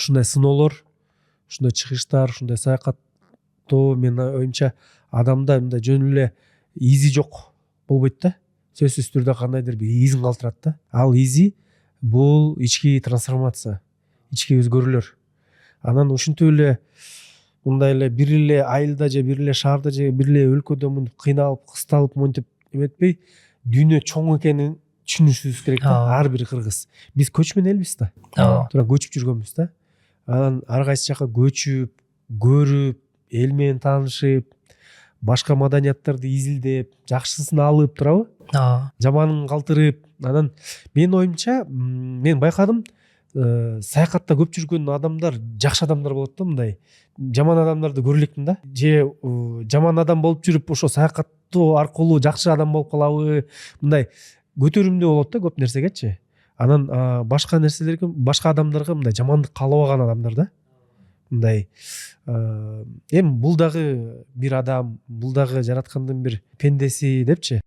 ушундай сыноолор, ушундай чыгыштар, ушундай саякаттоо менин оюмча адамда мындай жөн эле изи жок болбойт да. Сөзсүз түрдө кандайдыр бир изин калтырат да. Ал изи бул ички трансформация, ички өзгөрүүлөр. Анан ушинтип эле мындай эле бир эле айылда же бир эле шаарда же бир эле өлкөдө мынтип кыйналып, кысталып монтип эметпей, дүйнө чоң экенин түшүнүшүбүз керек да. Ар бир кыргыз. Биз көчмөн элбиз да. Туура көчүп жүргөнбүз да. Анан ар кайсы жака көчүп, көрүп, эл менен таанышып, башка маданияттарды изилдеп, жакшысын алып турабы? Жаманын калтырып. Анан менин оюмча, мен байкадым, саякатта көп жүргөн адамдар жакшы адамдар болот да, мындай. Жаман адамдарды көрө элекмин да. Же жаман адам болуп жүрүп, ошо саякаттоо аркылуу жакшы адам болуп калабы? Мындай көтөрүмдүү болот да көп нерсегечи. Анан башка нерселерге, башка адамдарга мындай жамандык каалабаган адамдар да. Мындай эми бул дагы бир адам, бул дагы жараткандын бир пендеси депчи.